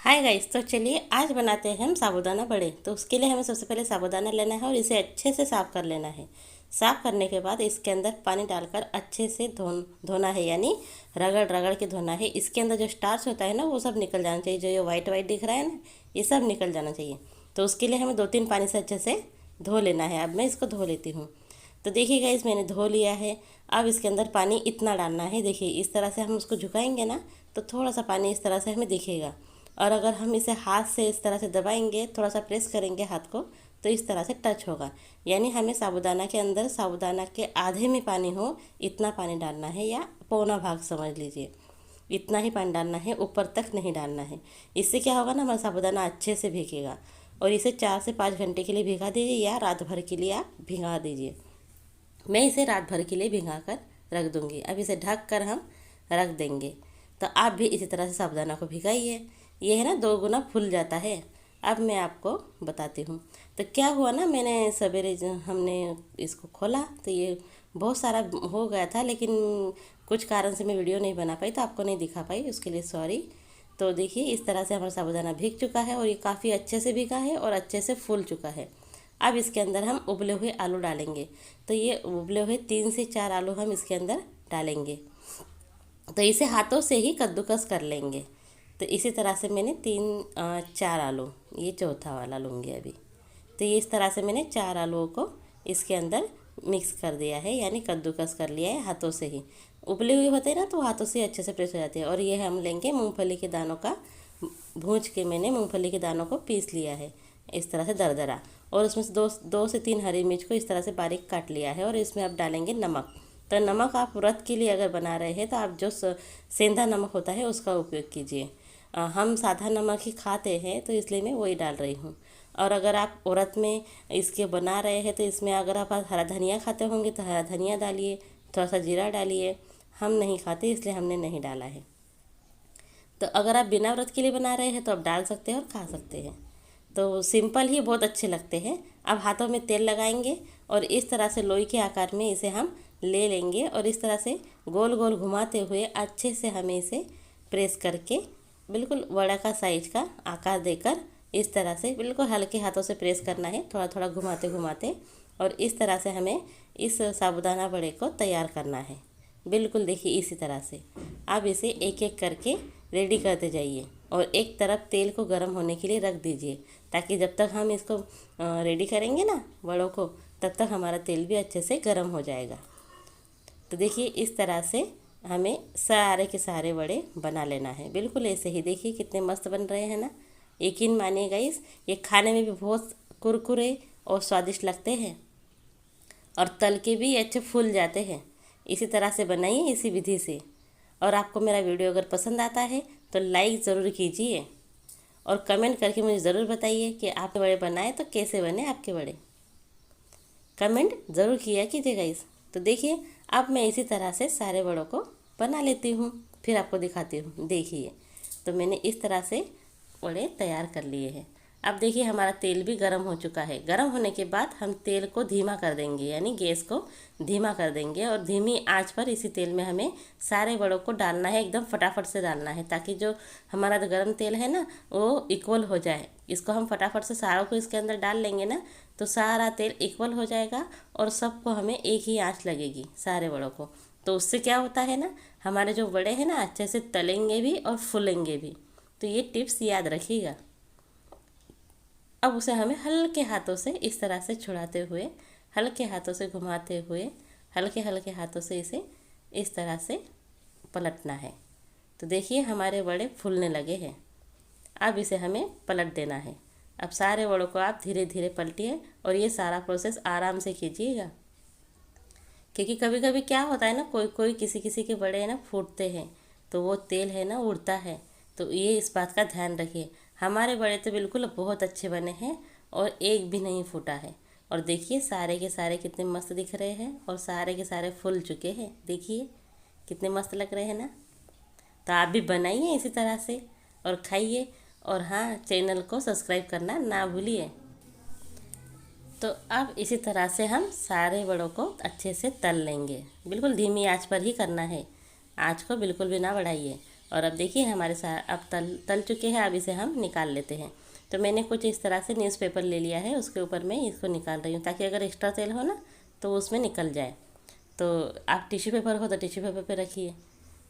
Hi guys, तो चलिए आज बनाते हैं हम साबूदाना बड़े। तो उसके लिए हमें सबसे पहले साबूदाना लेना है और इसे अच्छे से साफ़ कर लेना है। साफ़ करने के बाद इसके अंदर पानी डालकर अच्छे से धोना है, यानी रगड़ रगड़ के धोना है। इसके अंदर जो स्टार्च होता है ना, वो सब निकल जाना चाहिए। जो ये वाइट वाइट दिख रहा है ना, ये सब निकल जाना चाहिए। तो उसके लिए हमें 2-3 पानी से अच्छे से धो लेना है। अब मैं इसको धो लेती हूँ। तो देखिए गाइस, मैंने धो लिया है। अब इसके अंदर पानी इतना डालना है, देखिए इस तरह से हम उसको झुकाएंगे ना, तो थोड़ा सा पानी इस तरह से हमें दिखेगा। और अगर हम इसे हाथ से इस तरह से दबाएंगे, थोड़ा सा प्रेस करेंगे हाथ को, तो इस तरह से टच होगा। यानी हमें साबूदाना के अंदर, साबूदाना के आधे में पानी हो इतना पानी डालना है, या पौना भाग समझ लीजिए। इतना ही पानी डालना है, ऊपर तक नहीं डालना है। इससे क्या होगा ना, हमारा साबूदाना अच्छे से भीगेगा। और इसे 4 से 5 घंटे के लिए भिगा दीजिए, या रात भर के लिए आप भिगा दीजिए। मैं इसे रात भर के लिए भिगा कर रख दूँगी। अब इसे ढक कर हम रख देंगे। तो आप भी इसी तरह से साबूदाना को भिगाइए। ये है ना, 2 गुना फूल जाता है। अब मैं आपको बताती हूँ। तो क्या हुआ ना, मैंने सवेरे हमने इसको खोला तो ये बहुत सारा हो गया था, लेकिन कुछ कारण से मैं वीडियो नहीं बना पाई, तो आपको नहीं दिखा पाई, उसके लिए सॉरी। तो देखिए इस तरह से हमारा साबूदाना भीग चुका है, और ये काफ़ी अच्छे से भीगा है और अच्छे से फूल चुका है। अब इसके अंदर हम उबले हुए आलू डालेंगे। तो ये उबले हुए 3 से 4 आलू हम इसके अंदर डालेंगे। तो इसे हाथों से ही कद्दूकस कर लेंगे। तो इसी तरह से मैंने 3-4 आलू, ये चौथा वाला लूँगी अभी। तो ये इस तरह से मैंने 4 आलूओं को इसके अंदर मिक्स कर दिया है, यानी कद्दूकस कर लिया है हाथों से ही। उबले हुए होते हैं ना, तो हाथों से अच्छे से प्रेस हो जाते हैं। और ये हम लेंगे मूंगफली के दानों का, भूंज के मैंने मूंगफली के दानों को पीस लिया है इस तरह से दरदरा। और उसमें से 2 से 3 हरी मिर्च को इस तरह से बारीक काट लिया है। और इसमें अब डालेंगे नमक। तो नमक आप व्रत के लिए अगर बना रहे हैं, तो आप जो सेंधा नमक होता है उसका उपयोग कीजिए। हम सादा नमक ही खाते हैं, तो इसलिए मैं वही डाल रही हूँ। और अगर आप व्रत में इसके बना रहे हैं, तो इसमें अगर आप हरा धनिया खाते होंगे तो हरा धनिया डालिए, थोड़ा सा जीरा डालिए। हम नहीं खाते, इसलिए हमने नहीं डाला है। तो अगर आप बिना व्रत के लिए बना रहे हैं, तो आप डाल सकते हैं और खा सकते हैं। तो सिंपल ही बहुत अच्छे लगते हैं। अब हाथों में तेल लगाएंगे और इस तरह से लोई के आकार में इसे हम ले लेंगे। और इस तरह से गोल गोल घुमाते हुए अच्छे से हमें इसे प्रेस करके, बिल्कुल वड़ा का साइज का आकार देकर, इस तरह से बिल्कुल हल्के हाथों से प्रेस करना है, थोड़ा थोड़ा घुमाते घुमाते। और इस तरह से हमें इस साबूदाना बड़े को तैयार करना है। बिल्कुल देखिए इसी तरह से आप इसे एक एक करके रेडी करते जाइए। और एक तरफ तेल को गर्म होने के लिए रख दीजिए, ताकि जब तक हम इसको रेडी करेंगे ना वड़ों को, तब तक हमारा तेल भी अच्छे से गर्म हो जाएगा। तो देखिए इस तरह से हमें सारे के सारे वड़े बना लेना है। बिल्कुल ऐसे ही देखिए कितने मस्त बन रहे हैं ना। यकीन मानिए गाइस, ये खाने में भी बहुत कुरकुरे और स्वादिष्ट लगते हैं, और तल के भी अच्छे फूल जाते हैं। इसी तरह से बनाइए, इसी विधि से। और आपको मेरा वीडियो अगर पसंद आता है तो लाइक ज़रूर कीजिए, और कमेंट करके मुझे ज़रूर बताइए कि आपके बड़े बनाए तो कैसे बने आपके बड़े। कमेंट ज़रूर किया कीजिएगा इस। तो देखिए अब मैं इसी तरह से सारे बड़ों को बना लेती हूँ, फिर आपको दिखाती हूँ। देखिए तो मैंने इस तरह से बड़े तैयार कर लिए हैं। अब देखिए हमारा तेल भी गर्म हो चुका है। गर्म होने के बाद हम तेल को धीमा कर देंगे, यानी गैस को धीमा कर देंगे। और धीमी आंच पर इसी तेल में हमें सारे बड़ों को डालना है, एकदम फटाफट से डालना है, ताकि जो हमारा जो गर्म तेल है ना, वो इक्वल हो जाए। इसको हम फटाफट से सारों को इसके अंदर डाल लेंगे ना, तो सारा तेल इक्वल हो जाएगा, और सबको हमें एक ही आंच लगेगी सारे बड़ों को। तो उससे क्या होता है ना, हमारे जो बड़े हैं ना अच्छे से तलेंगे भी और फूलेंगे भी। तो ये टिप्स याद रखिएगा। अब उसे हमें हल्के हाथों से इस तरह से छुड़ाते हुए, हल्के हाथों से घुमाते हुए, हल्के हल्के हाथों से इसे इस तरह से पलटना है। तो देखिए हमारे बड़े फूलने लगे हैं। अब इसे हमें पलट देना है। अब सारे बड़ों को आप धीरे धीरे पलटिए, और ये सारा प्रोसेस आराम से कीजिएगा। क्योंकि कभी कभी क्या होता है ना, कोई कोई किसी किसी के बड़े हैं ना फूटते हैं, तो वो तेल है ना उड़ता है। तो ये इस बात का ध्यान रखिए। हमारे बड़े तो बिल्कुल बहुत अच्छे बने हैं, और एक भी नहीं फूटा है। और देखिए सारे के सारे कितने मस्त दिख रहे हैं, और सारे के सारे फूल चुके हैं। देखिए कितने मस्त लग रहे हैं ना। तो आप भी बनाइए इसी तरह से और खाइए। और हाँ, चैनल को सब्सक्राइब करना ना भूलिए। तो अब इसी तरह से हम सारे बड़ों को अच्छे से तल लेंगे। बिल्कुल धीमी आंच पर ही करना है, आंच को बिल्कुल भी ना बढ़ाइए। और अब देखिए हमारे साथ अब तल चुके हैं। अब इसे हम निकाल लेते हैं। तो मैंने कुछ इस तरह से न्यूज़पेपर ले लिया है, उसके ऊपर मैं इसको निकाल रही हूँ ताकि अगर एक्स्ट्रा तेल हो ना तो वो उसमें निकल जाए। तो आप टिश्यू पेपर हो तो टिश्यू पेपर पे रखिए।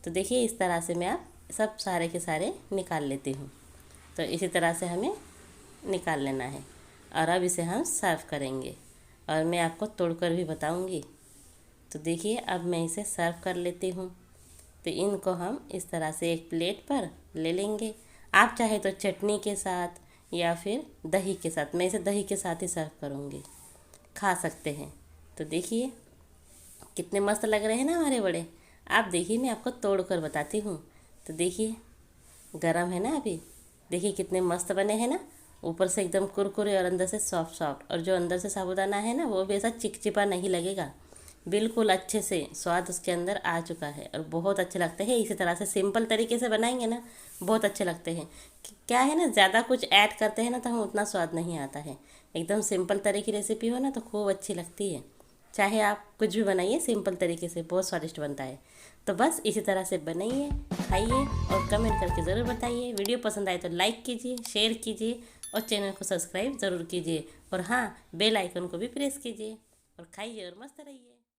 तो देखिए इस तरह से मैं आप सब सारे के सारे निकाल लेती हूँ। तो इसी तरह से हमें निकाल लेना है और अब इसे हम सर्व करेंगे और मैं आपको तोड़कर भी बताऊँगी। तो देखिए अब मैं इसे सर्व कर लेती हूँ। तो इनको हम इस तरह से एक प्लेट पर ले लेंगे। आप चाहे तो चटनी के साथ या फिर दही के साथ, मैं इसे दही के साथ ही सर्व करूँगी, खा सकते हैं। तो देखिए कितने मस्त लग रहे हैं ना हमारे वड़े। आप देखिए मैं आपको तोड़ कर बताती हूँ। तो देखिए गरम है ना अभी, देखिए कितने मस्त बने हैं ना, ऊपर से एकदम कुरकुरे और अंदर से सॉफ्ट सॉफ्ट, और जो अंदर से साबूदाना है ना वो भी ऐसा चिपचिपा नहीं लगेगा, बिल्कुल अच्छे से स्वाद उसके अंदर आ चुका है और बहुत अच्छे लगते हैं। इसी तरह से सिंपल तरीके से बनाएंगे ना बहुत अच्छे लगते हैं। क्या है ना, ज़्यादा कुछ ऐड करते हैं ना तो हम उतना स्वाद नहीं आता है। एकदम सिंपल तरह की रेसिपी हो ना तो खूब अच्छी लगती है। चाहे आप कुछ भी बनाइए सिंपल तरीके से, बहुत स्वादिष्ट बनता है। तो बस इसी तरह से बनाइए, खाइए और कमेंट करके ज़रूर बताइए। वीडियो पसंद आए तो लाइक कीजिए, शेयर कीजिए और चैनल को सब्सक्राइब ज़रूर कीजिए। और हाँ, बेल आइकन को भी प्रेस कीजिए और खाइए और मस्त रहिए।